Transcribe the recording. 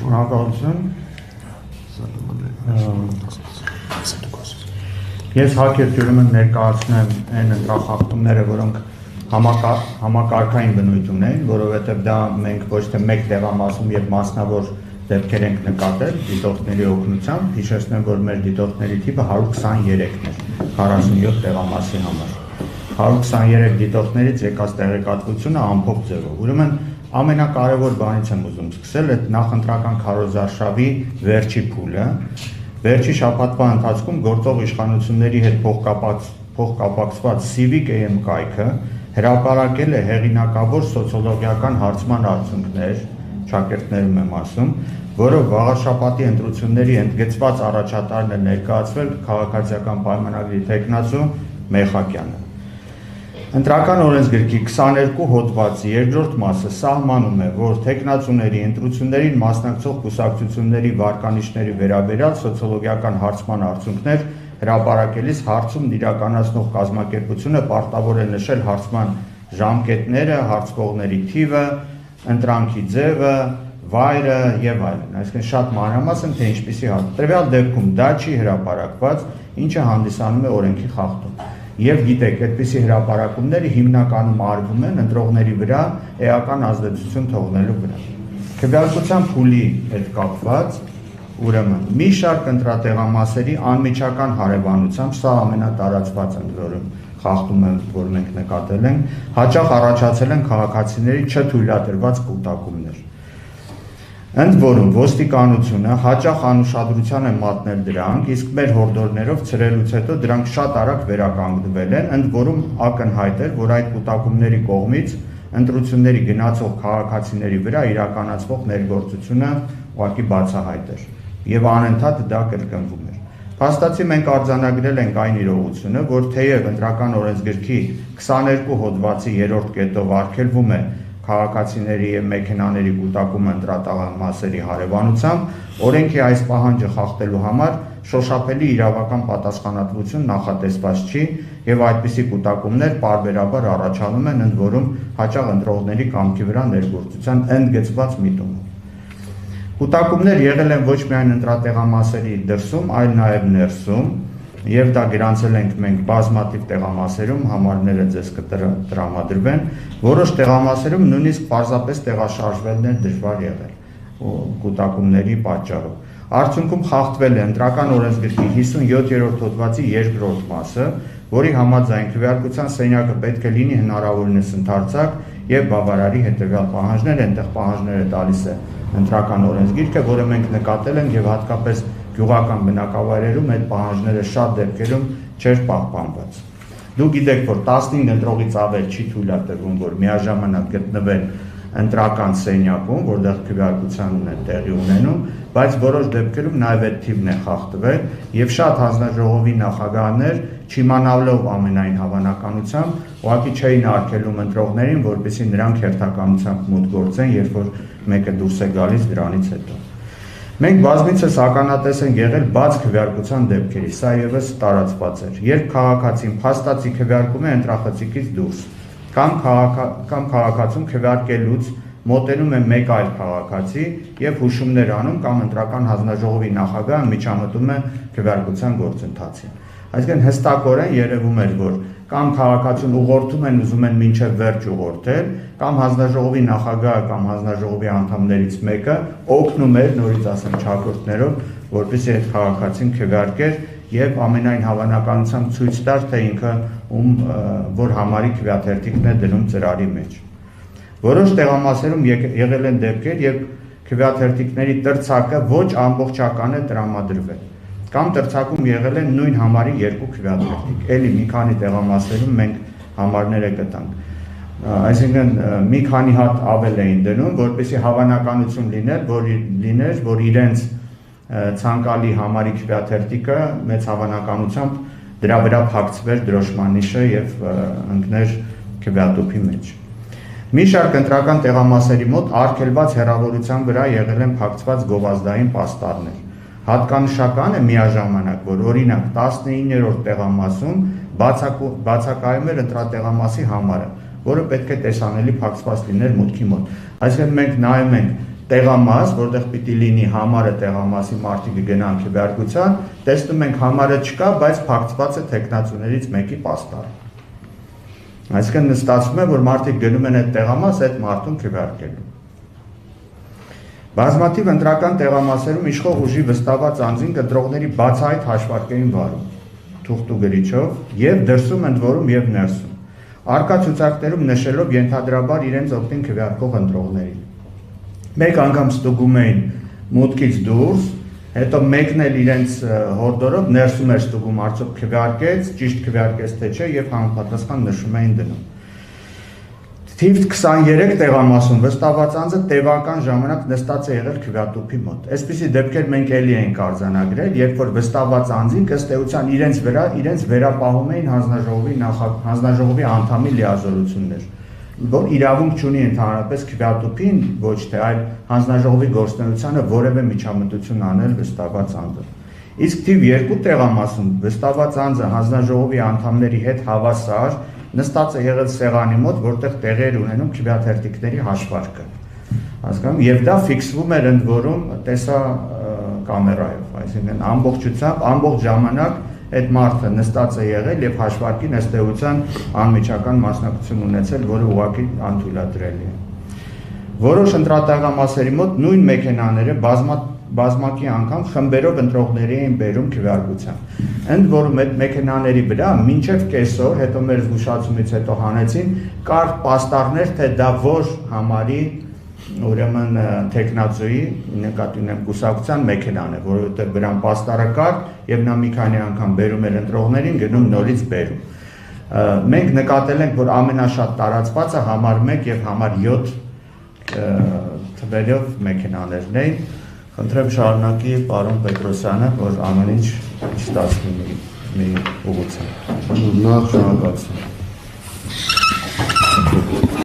Շնորհակալություն։ Ես հակերտ ուրեմն ներկայացնեմ այն ընտրախախտումները, որոնք համակարգային բնույթ ունեն, որովհետև դա մենք ոչ թե մեկ տեղամասում եւ մասնավոր դեպքեր ենք նկատել դիտորդների օգնությամբ, հիշեցնեմ, որ մեր դիտորդների թիվը 123-ն էր 47 տեղամասի համար։ 123 դիտորդներից եկած տեղեկատվությունը ամփոփ ձևով։ Ուրեմն ամենակարևոր բանից եմ ուզում սկսել, այդ նախընտրական քարոզարշավի վերջի փուլը։ Վերջի շաբաթվա ընթացքում գործող իշխանությունների հետ փոխկապակցված Civic AM կայքը հրապարակել է հեղինակավոր սոցիոլոգիական հարցման արդյունքներ, ճակերտներում եմ ասում, որը վաղաշաբաթի ընտրությունների ընդգծված առաջատարն է ներկայացվել քաղաքացիական պայմանագրի թեկնածու Մեխակյանը։ Ընտրական օրենսգրքի 22 հոդվածի երկրորդ մասը սահմանում է, որ թեկնածուների ընտրություններին մասնակցող կուսակցությունների վարկանիշների վերաբերյալ սոցիոլոգիական հարցման արդյունքներ հրապարակելիս հարցումն իրականացնող կազմակերպությունը պարտավոր է նշել հարցման ժամկետները, հարցվողների թիվը, ընտրանքի ձևը, վայրը եւ այլն, այսինքն շատ մանրամասն թե ինչպիսի հարց։ Տվյալ դեպքում դա չի հրապարակված, ինչը հանդիսանում է օրենքի խախտում։ Եվ գիտեք, այդպիսի հրապարակումները հիմնականում արվում են ընտրողների վրա էական ազդեցություն թողնելու վրա։ Քվեարկության փուլի հետ կապված, ուրեմն մի շարք ընտրատեղամասերի անմիջական հարևանությամբ, սա ամենատարածված ընդ որում խախտումը, որ մենք նկատել ենք, հաճախ առաջացել են քաղաքացիների չթույլատրված կուտակումներ։ Ընդ որում ոստիկանությունը հաճախ անուշադրության է մատնել դրանք, իսկ մեր հորդորներով ցրելուց հետո դրանք շատ արագ վերականգնվել են, ընդ որում ակնհայտ էր, որ այդ կուտակումների կողմից ընտրությունների գնացող քաղաքացիների վրա իրականացվող ներգործությունը ուղղակի բացահայտ էր եւ անընդհատ դա կրկնվում էր։ Փաստացի մենք արձանագրել ենք այն իրողությունը, որ թեև ընտրական օրենսգրքի 22 հոդվածի 3-րդ կետով արգելվում է քաղաքացիների եւ մեքենաների կուտակումը ընտրատեղամասերի հարևանությամբ, օրենքի այս պահանջը խախտելու համար շոշափելի իրավական պատասխանատվություն նախատեսված չի եւ այդպիսի կուտակումներ պարբերաբար առաջանում են, ընդ որում հաճախ ընտրողների կամքի վրա ներգործության ընդգծված միտումով։ Կուտակումներ եղել են ոչ միայն ընտրատեղամասերի դրսում, այլ նաեւ ներսում, եւ դա գրանցել ենք մենք բազմաթիվ տեղամասերում, համարները ձեզ կտրամադրվեն, որոշ տեղամասերում նույնիսկ պարզապես տեղաշարժվելն է դժվար եղել կուտակումների պատճառով։ Արդյունքում խախտվել է ընտրական օրենսգրքի 57-րդ հոդվածի երկրորդ մասը, որի համաձայն քվեարկության սենյակը պետք է լինի հնարավորինս ընդարձակ եւ բավարարի հետեւյալ պահանջներ, այնտեղ պահանջները տալիս է ընտրական օրենսգիրքը, որը մենք նկատել ենք եւ հատկապես գյուղական բնակավայրերում այդ պահանջները շատ դեպքերում չէր պահպանված։ Դուք գիտեք, որ 15 ընտրողից ավել չի թույլատրվում, որ միաժամանակ գտնվեն ընտրական սենյակում, որտեղ քվեարկությունն է տեղի ունենում, բայց որոշ դեպքերում նաև այդ թիվն է խախտվել եւ շատ հանձնաժողովի նախագահներ, չիմանալով ամենայն հավանականությամբ, ուղղակի չէին արգելում ընտրողներին, որպեսզի նրանք հերթականությամբ մուտք գործեն, երբ որ մեկը դուրս է գալիս դրանից հետո։ Մենք բազմիցս ականատես ենք եղել բաց քվեարկության դեպքերի, սա եւս տարածված էր, երբ քաղաքացին փաստացի քվեարկում է ընտրախցիկից դուրս, կամ քաղաքացուն քվեարկելուց մոտենում է մեկ այլ քաղաքացի եւ հուշումներ անում կամ ընտրական հանձնաժողովի նախագահը միջամտում է քվեարկության գործընթացին։ Այսինքն հստակորեն երևում էր, որ կամ քաղաքացուն ուղղորդում են, ուզում են մինչև վերջ ուղղորդել, կամ հանձնաժողովի նախագահը կամ հանձնաժողովի անդամներից մեկը օգնում էր, նորից ասեմ, ճակորդներով, որպեսզի այդ քաղաքացին քվեարկեր եւ ամենայն հավանականությամբ ցույց տար, թե ինքը որ համարի քվեաթերթիկն է դնում ծրարի մեջ։ Որոշ տեղամասերում եղել են դեպքեր, երբ քվեաթերթիկների տրցակը ոչ ամբողջական է տրամադրվել, կամ տրցակում եղել են նույն համարի երկու քվեաթերթիկ։ Էլի մի քանի տեղամասերում մենք համարները գտանք։ Այսինքն մի քանի հատ ավել էին դնում, որպեսզի հավանականություն լիներ, որ իրենց ցանկալի համարի քվեաթերթիկը մեծ հավանականությամբ դրա վրա փակցվեր դրոշմանիշը եւ ընկներ քվեատուփի մեջ։ Մի շարք ընտրական տեղամասերի մոտ արգելված հեռավորության վրա եղել են փակցված գովազդային պաստառներ։ Հատկանշական է միաժամանակ, որ օրինակ 19-րդ տեղամասում բացակայում էր ընտրատեղամասի համարը, որը պետք է տեսանելի փակցված լիներ մուտքի մոտ։ Այսինքն մենք նայում ենք տեղամաս, որտեղ պիտի լինի համարը տեղամասի մարդիկ գնան քվեարկության, տեսնում ենք համարը չկա, բայց փակցված է տեխնացուներից մեկի պաստառը։ Այսինքն ստացվում է, որ մարդիկ գնում են այդ տեղամաս այդ մարդուն քվեարկելու։ Բազմաթիվ ընտրական տեղամասերում իշխող ուժի վստահված անձին կտրողների բացահայտ հաշվարկ էին վարում թուղթ ու գրիչով եւ դրսում ընդ որում եւ ներսում։ Արկա ցուցակներում նշելով ենթադրաբար իրենց օգտին քվեարկող ընտրողներին։ Մեկ անգամ ստուգում էին մուտքից դուրս, հետո մեկն էլ իրենց հորդորով ներսում էր ստուգում արդյոք քվեարկեց, ճիշտ քվեարկեց թե չէ եւ համապատասխան նշում էին դնում։ Թիվ 23 տեղամասում վստահված անձը տևական ժամանակ նստած է եղել քվեատուփի մոտ։ Այսպիսի դեպքեր մենք էլի ենք արձանագրել, երբ որ վստահված անձին ըստ էության իրենց վերապահում էին հանձնաժողովի անդամի լիազորություններ, որ իրավունք չունի ընդհանրապես քվեատուփին, ոչ թե այլ հանձնաժողովի գործունեությանը որևէ միջամտություն անել վստահված անձը։ Իսկ թիվ 2 տեղամասում վստահված անձը հանձնաժողովի անդամների հետ հավասար նստած է եղել սեղանի մոտ, որտեղ տեղի էր ունենում քվեաթերթիկների հաշվարկը։ Հասկանում, եւ դա ֆիքսվում էր ընդ որում տեսակամերայով, այսինքն ամբողջությամբ, ամբողջ ժամանակ այդ մարդը նստած է եղել եւ հաշվարկին ըստ էության անմիջական մասնակցություն ունեցել, որը ուղղակի անթույլատրելի է։ Որոշ ընտրատեղամասերի մոտ նույն մեքենաները բազմակի անգամ խմբերով ընտրողների էին բերում քվեարկության։ Ընդ որում այդ մեքենաների վրա մինչև կեսօր, հետո մեր զգուշացումից հետո հանեցին, կար պաստառներ, թե դա որ համարի ուրեմն տեխնացուի նկատի ունեմ կուսակցության մեքենան է, որովհետև վրան պաստառը կար եւ նա մի քանի անգամ բերում էր ընտրողներին, գնում նորից բերում։ Մենք նկատել ենք, որ ամենաշատ տարածվածը համար 1 եւ համար 7 թվերով մեքենաներն էին։ Խնդրեմ շարունակի պարոն Պետրոսյանը, որ ամեն ինչ ստացվի մի ուղղությամբ։ Նախ շնորհակալություն։